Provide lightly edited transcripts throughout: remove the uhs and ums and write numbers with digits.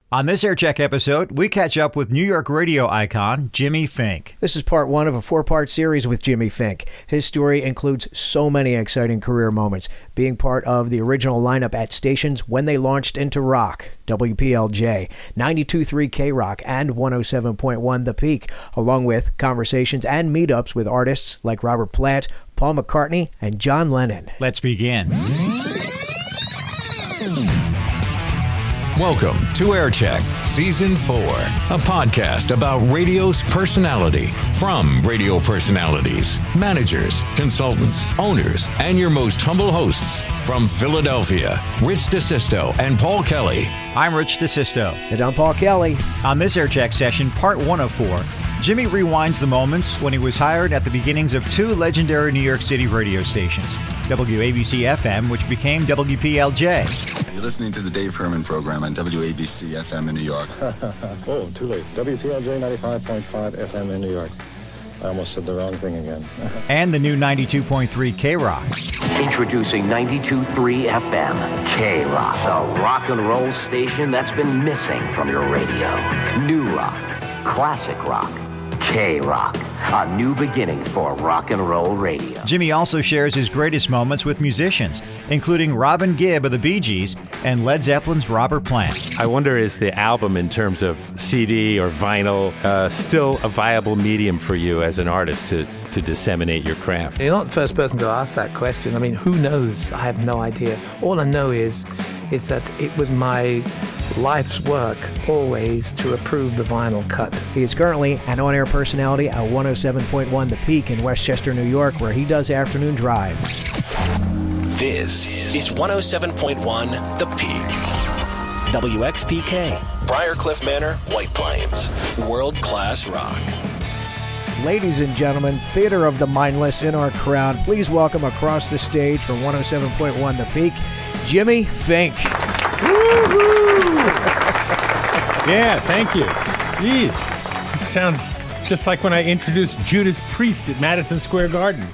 On this AirCheck episode, we catch up with New York radio icon Jimmy Fink. This is part one of a four-part series with Jimmy Fink. His story includes so many exciting career moments, being part of the original lineup at stations when they launched into rock, WPLJ, 92.3 KROCK, and 107.1 The Peak, along with conversations and meetups with artists like Robert Plant, Paul McCartney, and John Lennon. Let's begin. Welcome to AirCheck Season 4, a podcast about radio's personality from radio personalities, managers, consultants, owners, and your most humble hosts from Philadelphia, Rich DeSisto and Paul Kelly. I'm Rich DeSisto. And I'm Paul Kelly. On this AirCheck session, part 1 of 4, Jimmy rewinds the moments when he was hired at the beginnings of two legendary New York City radio stations, WABC-FM, which became WPLJ. You're listening to the Dave Herman program on WABC-FM in New York. Oh, too late. WPLJ 95.5 FM in New York. I almost said the wrong thing again. And the new 92.3 KROCK. Introducing 92.3 FM, KROCK, the rock and roll station that's been missing from your radio. New rock, classic rock, KROCK, a new beginning for rock and roll radio. Jimmy also shares his greatest moments with musicians, including Robin Gibb of the Bee Gees and Led Zeppelin's Robert Plant. I wonder, is the album in terms of CD or vinyl still a viable medium for you as an artist to disseminate your craft? You're not the first person to ask that question. I mean, who knows? I have no idea. All I know is that it was my life's work always to approve the vinyl cut. He is currently an on-air personality at 107.1 The Peak in Westchester, New York, where he does afternoon drives. This is 107.1 The Peak. WXPK, Briarcliff Manor, White Plains. World-class rock. Ladies and gentlemen, Theater of the Mindless in our crowd. Please welcome across the stage from 107.1 The Peak, Jimmy Fink. Yeah, thank you. Jeez, this sounds just like when I introduced Judas Priest at Madison Square Garden.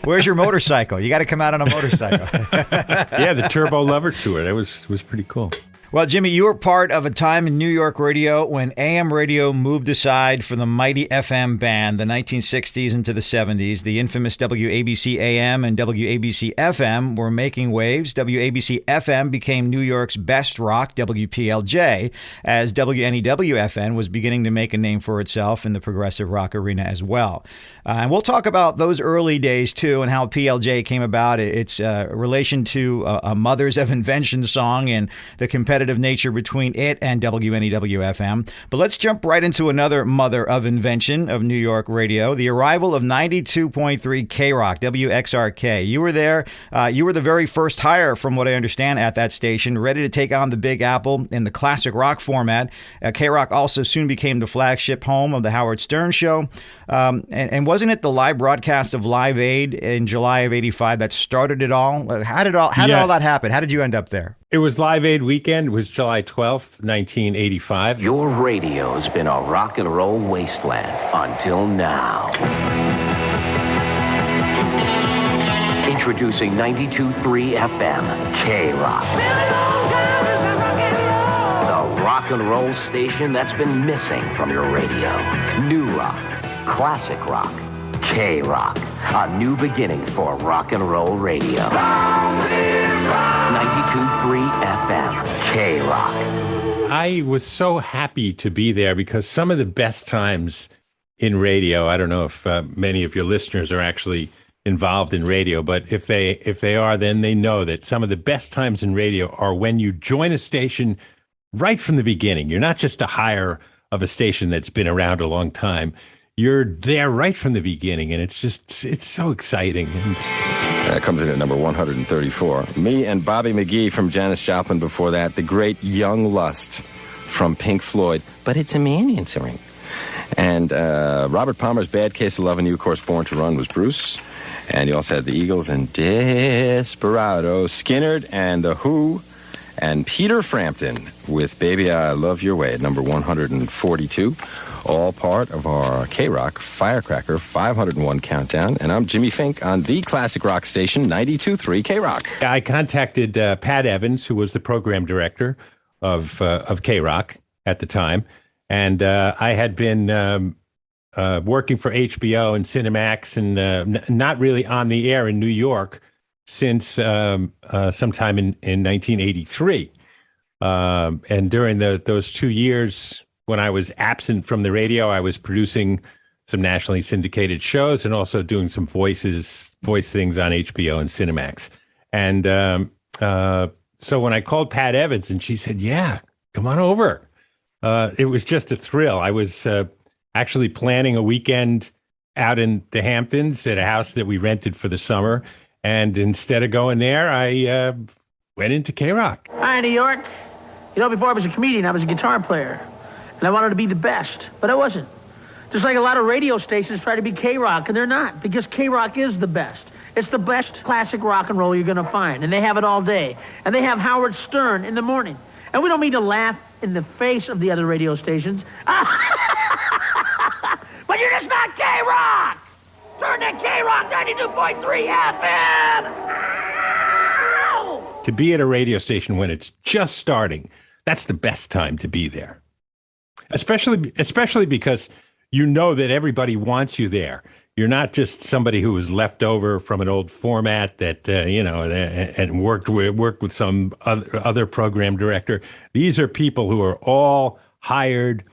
Where's your motorcycle? You got to come out on a motorcycle. Yeah, the Turbo Lover Tour. That was pretty cool. Well, Jimmy, you were part of a time in New York radio when AM radio moved aside for the mighty FM band, the 1960s into the 70s. The infamous WABC-AM and WABC-FM were making waves. WABC-FM became New York's best rock, WPLJ, as WNEW-FM was beginning to make a name for itself in the progressive rock arena as well. And we'll talk about those early days, too, and how PLJ came about, its relation to a Mothers of Invention song and the competitive nature between it and WNEW-FM. But let's jump right into another mother of invention of New York radio, the arrival of 92.3 KROCK, WXRK. You were there. You were the very first hire, from what I understand, at that station, ready to take on the Big Apple in the classic rock format. KROCK also soon became the flagship home of the Howard Stern Show. And wasn't it the live broadcast of Live Aid in July of '85 that started it all? How did all that happen? How did you end up there? It was Live Aid weekend. It was July 12th, 1985. Your radio's been a rock and roll wasteland until now. Introducing 92.3 FM, KROCK. The rock and roll station that's been missing from your radio. New rock, classic rock, KROCK, a new beginning for rock and roll radio. 92.3 FM, KROCK. I was so happy to be there because some of the best times in radio, I don't know if many of your listeners are actually involved in radio, but if they are, then they know that some of the best times in radio are when you join a station right from the beginning. You're not just a hire of a station that's been around a long time. You're there right from the beginning, and it's so exciting. Comes in at number 134. Me and Bobby McGee from Janis Joplin before that. The great Young Lust from Pink Floyd. But it's a man answering. And Robert Palmer's Bad Case of Lovin' You, of course, Born to Run was Bruce. And you also had the Eagles and Desperado, Skynyrd and The Who, and Peter Frampton with Baby I Love Your Way at number 142. All part of our KROCK Firecracker 501 countdown. And I'm Jimmy Fink on the classic rock station, 92.3 KROCK. I contacted Pat Evans, who was the program director, KROCK at the time. And I had been working for HBO and Cinemax and not really on the air in New York since sometime in 1983. And during those 2 years when I was absent from the radio, I was producing some nationally syndicated shows and also doing some voice things on HBO and Cinemax. And so when I called Pat Evans and she said, yeah, come on over. It was just a thrill. I was actually planning a weekend out in the Hamptons at a house that we rented for the summer. And instead of going there, I went into KROCK. Hi, New York. You know, before I was a comedian, I was a guitar player. And I wanted to be the best, but I wasn't. Just like a lot of radio stations try to be KROCK, and they're not, because KROCK is the best. It's the best classic rock and roll you're going to find, and they have it all day. And they have Howard Stern in the morning. And we don't mean to laugh in the face of the other radio stations. But you're just not KROCK! Turn to KROCK 92.3 FM! To be at a radio station when it's just starting, that's the best time to be there. Especially because you know that everybody wants you there. You're not just somebody who was left over from an old format that, and worked with some other program director. These are people who are all hired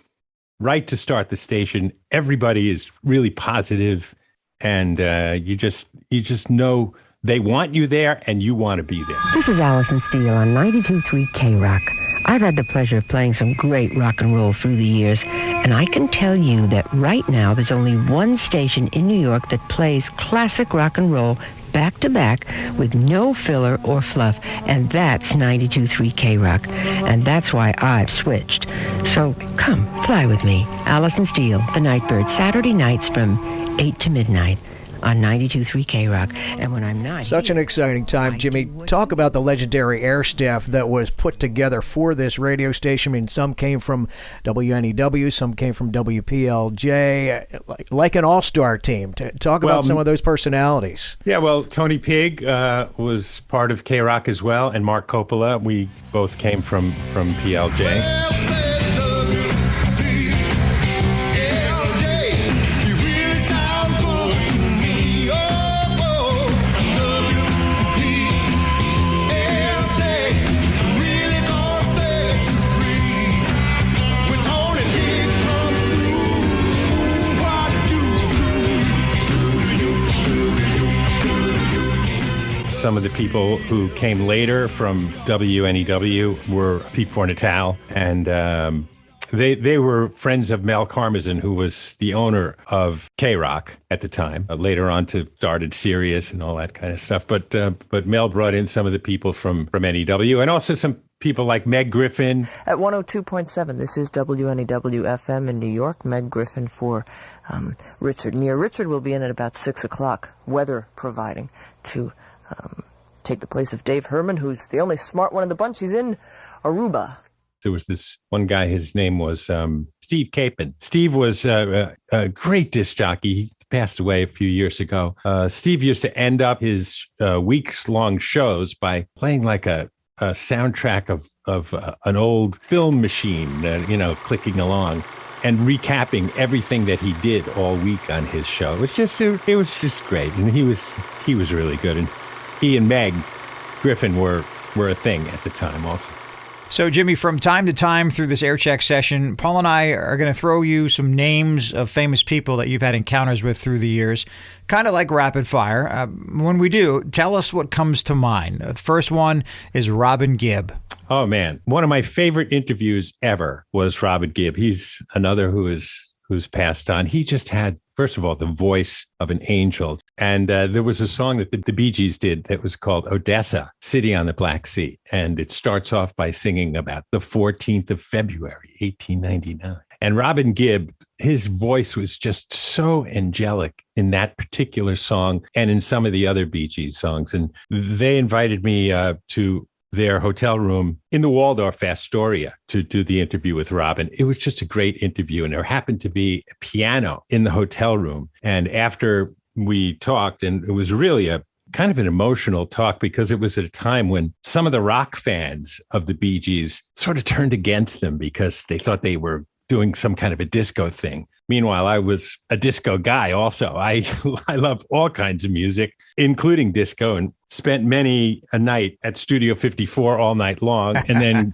right to start the station. Everybody is really positive, and you just know they want you there and you want to be there. This is Allison Steele on 92.3 KROCK. I've had the pleasure of playing some great rock and roll through the years, and I can tell you that right now there's only one station in New York that plays classic rock and roll back to back with no filler or fluff, and that's 92.3 KROCK, and that's why I've switched. So come, fly with me. Allison Steele, the Nightbird, Saturday nights from 8 to midnight on 92.3 KROCK. And when I'm not Such an exciting time, Jimmy. Talk about the legendary air staff that was put together for this radio station. I mean, some came from WNEW, some came from WPLJ, like an all-star team. Talk about some of those personalities. Yeah, well, Tony Pigg was part of KROCK as well, and Mark Coppola. We both came from PLJ. Some of the people who came later from WNEW were Pete Fornatal, and they were friends of Mel Karmazin, who was the owner of KROCK at the time. Later on, started Sirius and all that kind of stuff. But Mel brought in some of the people from NEW, and also some people like Meg Griffin. At 102.7, this is WNEW-FM in New York. Meg Griffin for Richard Neer. Richard will be in at about 6 o'clock, weather providing, to take the place of Dave Herman, who's the only smart one in the bunch. He's in Aruba. There was this one guy, his name was Steve Capon. Steve was a great disc jockey. He passed away a few years ago. Steve used to end up his weeks-long shows by playing like a soundtrack of an old film machine, clicking along and recapping everything that he did all week on his show. It was just great. And he was really good. And he and Meg Griffin were a thing at the time also. So, Jimmy, from time to time through this air check session, Paul and I are going to throw you some names of famous people that you've had encounters with through the years, kind of like rapid fire. When we do, tell us what comes to mind. The first one is Robin Gibb. Oh, man. One of my favorite interviews ever was Robin Gibb. He's another who's passed on. He just had, first of all, the voice of an angel. And there was a song that the Bee Gees did that was called Odessa, City on the Black Sea. And it starts off by singing about the 14th of February, 1899. And Robin Gibb, his voice was just so angelic in that particular song and in some of the other Bee Gees songs. And they invited me to their hotel room in the Waldorf Astoria to do the interview with Robin. It was just a great interview. And there happened to be a piano in the hotel room. And after we talked, and it was really a kind of an emotional talk because it was at a time when some of the rock fans of the Bee Gees sort of turned against them because they thought they were doing some kind of a disco thing. Meanwhile, I was a disco guy also. I love all kinds of music, including disco, and spent many a night at Studio 54 all night long, and then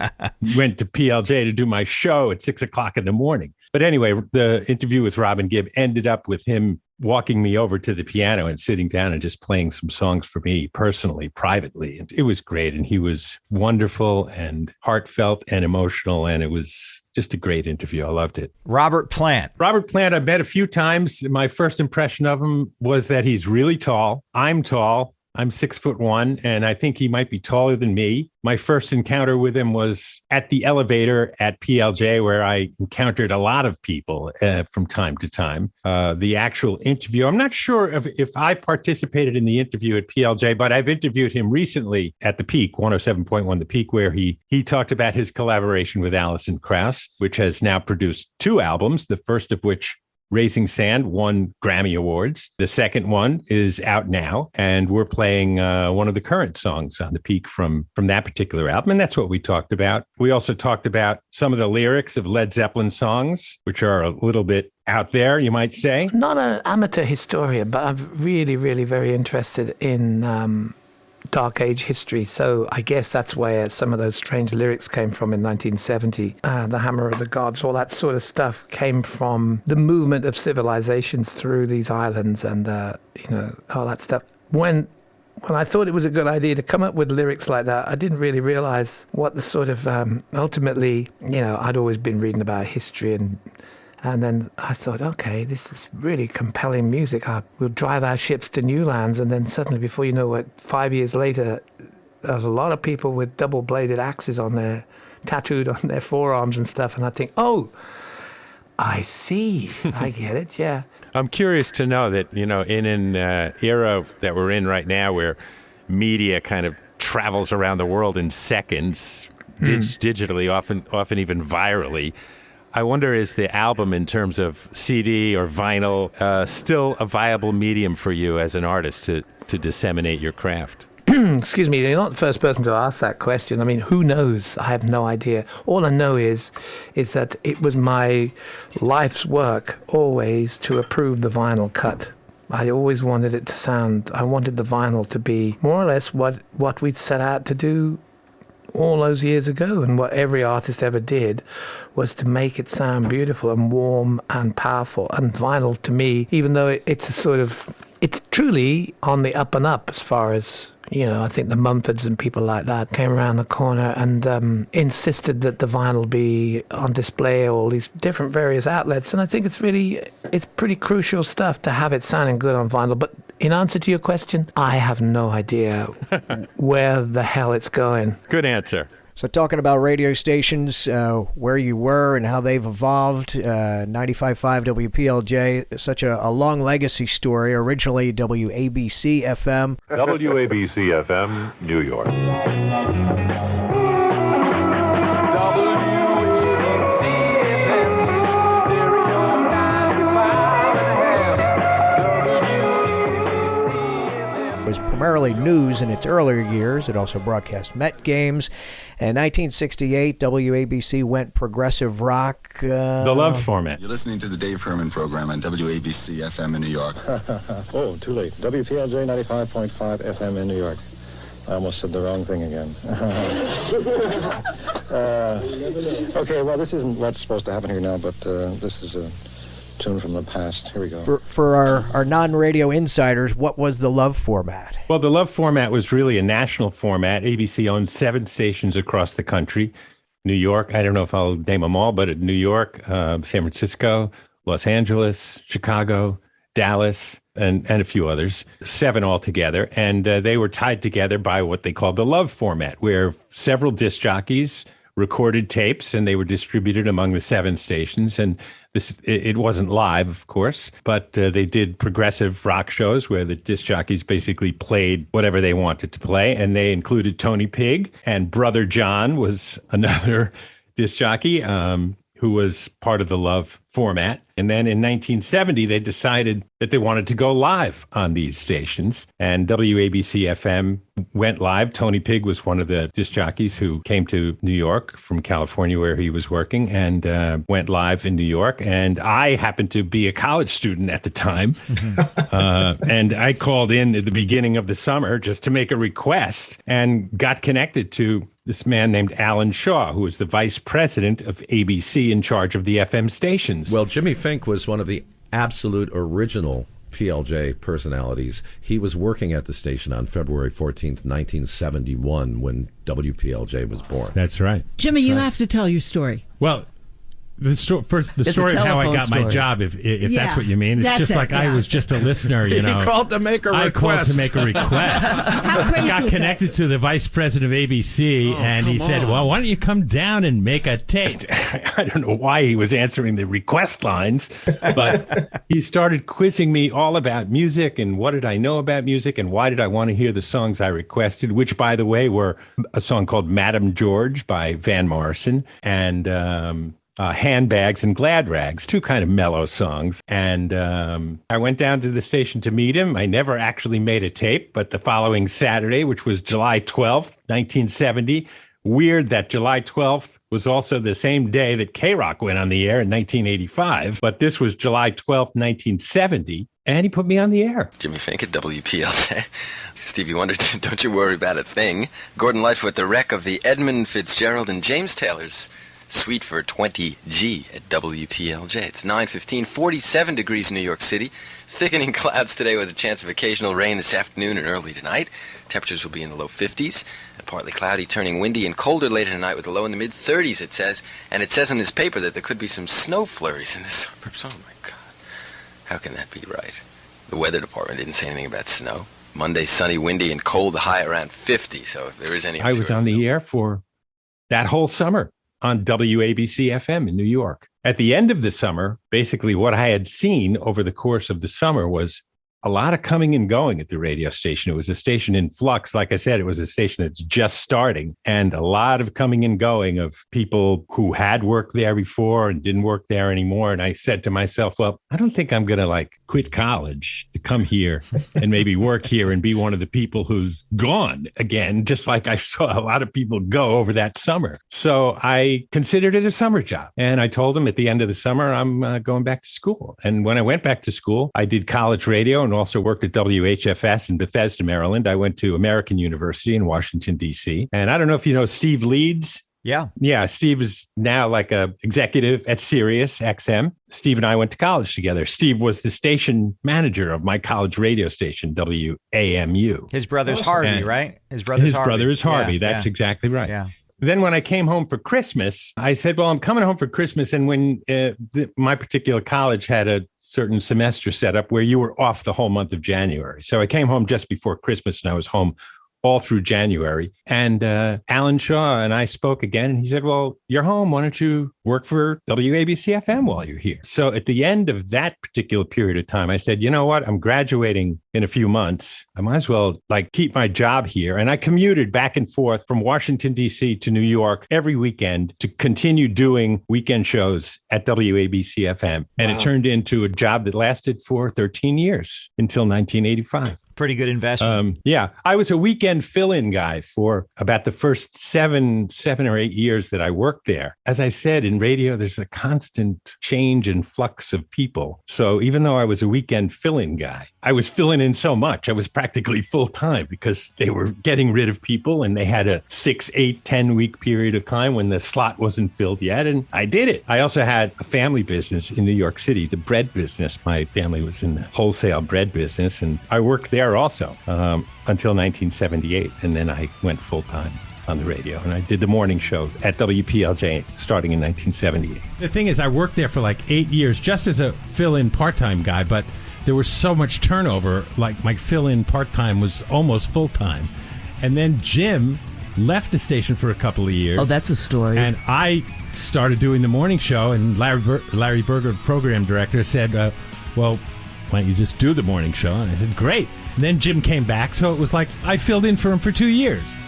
went to PLJ to do my show at 6 o'clock in the morning. But anyway, the interview with Robin Gibb ended up with him walking me over to the piano and sitting down and just playing some songs for me personally, privately. And it was great. And he was wonderful and heartfelt and emotional. And it was just a great interview. I loved it. Robert Plant. Robert Plant, I've met a few times. My first impression of him was that he's really tall. I'm tall. I'm 6'1", and I think he might be taller than me. My first encounter with him was at the elevator at PLJ, where I encountered a lot of people from time to time. The actual interview, I'm not sure if I participated in the interview at PLJ, but I've interviewed him recently at the Peak, 107.1 The Peak, where he talked about his collaboration with Alison Krauss, which has now produced 2 albums, the first of which, Raising Sand, won Grammy Awards. The second one is out now, and we're playing one of the current songs on the Peak from that particular album, and that's what we talked about. We also talked about some of the lyrics of Led Zeppelin songs, which are a little bit out there, you might say. Not an amateur historian, but I'm really, really very interested in Dark Age history, so I guess that's where some of those strange lyrics came from in 1970. The Hammer of the Gods, all that sort of stuff came from the movement of civilizations through these islands, and all that stuff. When I thought it was a good idea to come up with lyrics like that, I didn't really realize what the sort of ultimately, I'd always been reading about history, and then I thought, okay, this is really compelling music. We'll drive our ships to new lands, and then suddenly, before you know it, 5 years later, there's a lot of people with double-bladed axes tattooed on their forearms and stuff, and I think, oh, I see. I get it, yeah. I'm curious to know that, in an era that we're in right now where media kind of travels around the world in seconds, digitally, often even virally, I wonder, is the album in terms of CD or vinyl still a viable medium for you as an artist to disseminate your craft? Excuse me, you're not the first person to ask that question. I mean, who knows? I have no idea. All I know is that it was my life's work always to approve the vinyl cut. I always wanted it to sound, I wanted the vinyl to be more or less what we'd set out to do all those years ago, and what every artist ever did was to make it sound beautiful and warm and powerful. And vinyl, to me, even though it's truly on the up and up as far as, I think the Mumfords and people like that came around the corner and insisted that the vinyl be on display at all these different various outlets. And I think it's pretty crucial stuff to have it sounding good on vinyl. But in answer to your question, I have no idea where the hell it's going. Good answer. So talking about radio stations, where you were and how they've evolved, 95.5 WPLJ, such a long legacy story, originally WABC-FM. WABC-FM, New York. Was primarily news in its earlier years. It also broadcast Met games. In 1968, WABC went progressive rock. The Love format. You're listening to the Dave Herman program on WABC-FM in New York. Oh, too late. WPLJ 95.5 FM in New York. I almost said the wrong thing again. Okay, well, this isn't what's supposed to happen here now, but this is a tune from the past. Here we go. For our non-radio insiders, what was the Love format? Well, the Love format was really a national format. ABC owned 7 stations across the country. New York, I don't know if I'll name them all, but New York, San Francisco, Los Angeles, Chicago, Dallas, and a few others, 7 altogether. And they were tied together by what they called the Love format, where several disc jockeys recorded tapes and they were distributed among the 7 stations. And it wasn't live, of course, but they did progressive rock shows where the disc jockeys basically played whatever they wanted to play. And they included Tony Pigg, and Brother John was another disc jockey who who was part of the Love format. And then in 1970, they decided that they wanted to go live on these stations. And WABC-FM went live. Tony Pigg was one of the disc jockeys who came to New York from California, where he was working, and went live in New York. And I happened to be a college student at the time. And I called in at the beginning of the summer just to make a request and got connected to this man named Alan Shaw, who was the vice president of ABC in charge of the FM stations. Well, Jimmy Fink was one of the absolute original PLJ personalities. He was working at the station on February 14th, 1971, when WPLJ was born. That's right. Jimmy, you have to tell your story. Well, the story of how I got my job, if that's what you mean. It's just like I was just a listener, you know. He called to make a request. I called to make a request. I got connected to the vice president of ABC, and he said, well, why don't you come down and make a tape? I don't know why he was answering the request lines, but he started quizzing me all about music and what did I know about music and why did I want to hear the songs I requested, which, by the way, were a song called Madame George by Van Morrison and Handbags and Glad Rags, two kind of mellow songs. And I went down to the station to meet him. I never actually made a tape, but the following Saturday, which was July 12th, 1970, weird that July 12th was also the same day that KROCK went on the air in 1985, but this was July 12th, 1970, and he put me on the air. Jimmy Fink at WPLJ. Stevie Wonder, Don't You Worry About a Thing. Gordon Lightfoot, The Wreck of the Edmund Fitzgerald and James Taylor's Suite for 20G at WPLJ. It's 9:15, 47 degrees in New York City. Thickening clouds today with a chance of occasional rain this afternoon and early tonight. Temperatures will be in the low 50s. And partly cloudy, turning windy and colder later tonight with a low in the mid-30s, it says. And it says in this paper that there could be some snow flurries in the suburbs. Oh, my God. How can that be right? The weather department didn't say anything about snow. Monday, sunny, windy, and cold, the high around 50. So if there is any... I was on the air for that whole summer on WABC-FM in New York. At the end of the summer, basically what I had seen over the course of the summer was a lot of coming and going at the radio station. It was a station in flux. Like I said, it was a station that's just starting, and a lot of coming and going of people who had worked there before and didn't work there anymore. And I said to myself, well, I don't think I'm going to quit college to come here and maybe work here and be one of the people who's gone again, just like I saw a lot of people go over that summer. So I considered it a summer job. And I told them at the end of the summer, I'm going back to school. And when I went back to school, I did college radio and also worked at WHFS in Bethesda, Maryland. I went to American University in Washington, D.C. And I don't know if you know Steve Leeds. Yeah, Steve is now like a executive at Sirius XM. Steve and I went to college together. Steve was the station manager of my college radio station, WAMU. His brother's Harvey, right? His brother is Harvey. Yeah, That's exactly right. Yeah. Then when I came home for Christmas, I said, well, I'm coming home for Christmas. And when my particular college had a certain semester set up where you were off the whole month of January. So I came home just before Christmas and I was home all through January. And Alan Shaw and I spoke again. And he said, well, you're home. Why don't you work for WABC-FM while you're here? So at the end of that particular period of time, I said, you know what? I'm graduating in a few months. I might as well keep my job here. And I commuted back and forth from Washington, D.C. to New York every weekend to continue doing weekend shows at WABC-FM. And It turned into a job that lasted for 13 years until 1985. Pretty good investment. Yeah. I was a weekend fill-in guy for about the first seven or 8 years that I worked there. As I said, in radio, there's a constant change and flux of people. So even though I was a weekend fill-in guy, I was filling in so much. I was practically full-time because they were getting rid of people and they had a 6, 8, 10-week period of time when the slot wasn't filled yet. And I did it. I also had a family business in New York City, the bread business. My family was in the wholesale bread business, and I worked there also until 1978. And then I went full-time on the radio, and I did the morning show at WPLJ starting in 1978. The thing is, I worked there for 8 years just as a fill-in part-time guy, but there was so much turnover, my fill-in part-time was almost full-time. And then Jim left the station for a couple of years. Oh, that's a story. And I started doing the morning show, and Larry Berger, program director, said, well, why don't you just do the morning show? And I said, great. And then Jim came back, so it was I filled in for him for 2 years.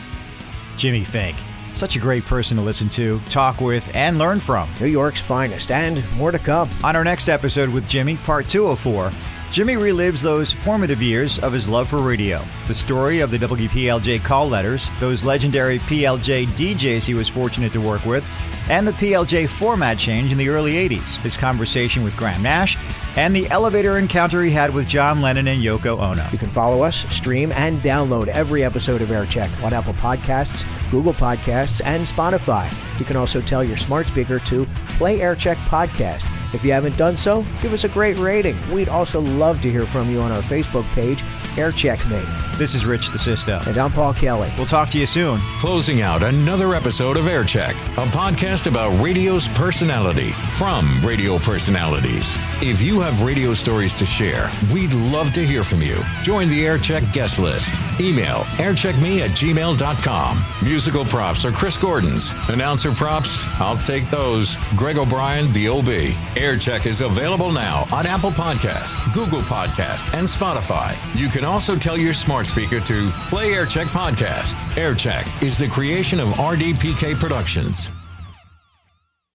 Jimmy Fink, Such a great person to listen to, talk with, and learn from. New York's finest, and more to come. On our next episode with Jimmy, part 204, Jimmy relives those formative years of his love for radio, the story of the WPLJ call letters, those legendary PLJ DJs he was fortunate to work with, and the PLJ format change in the early 80s, his conversation with Graham Nash, and the elevator encounter he had with John Lennon and Yoko Ono. You can follow us, stream, and download every episode of AirCheck on Apple Podcasts, Google Podcasts, and Spotify. You can also tell your smart speaker to play AirCheck Podcast. If you haven't done so, give us a great rating. We'd also love to hear from you on our Facebook page, AirCheck Me. This is Rich DeSisto. And I'm Paul Kelly. We'll talk to you soon. Closing out another episode of AirCheck, a podcast about radio's personality from radio personalities. If you have radio stories to share, we'd love to hear from you. Join the AirCheck guest list. Email aircheckme@gmail.com. Musical props are Chris Gordon's. Announcer props, I'll take those. Greg O'Brien, the OB. AirCheck is available now on Apple Podcasts, Google Podcasts, and Spotify. You can also tell your smart speaker to play AirCheck Podcast. AirCheck is the creation of RDPK Productions.